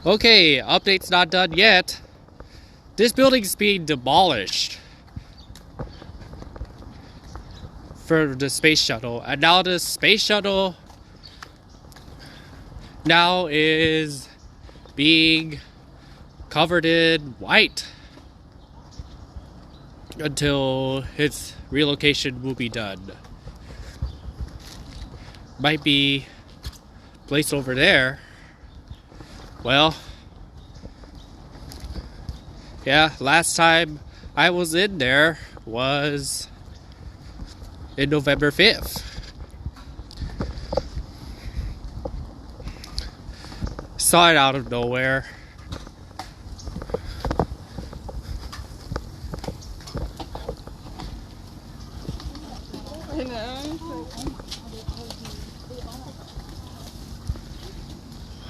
Okay, update's not done yet. This building's being demolished for the space shuttle, and now the space shuttle now is being covered in white until its relocation will be done. Might be placed over there. Well, yeah, last time I was in there was in November 5th. Saw it out of nowhere.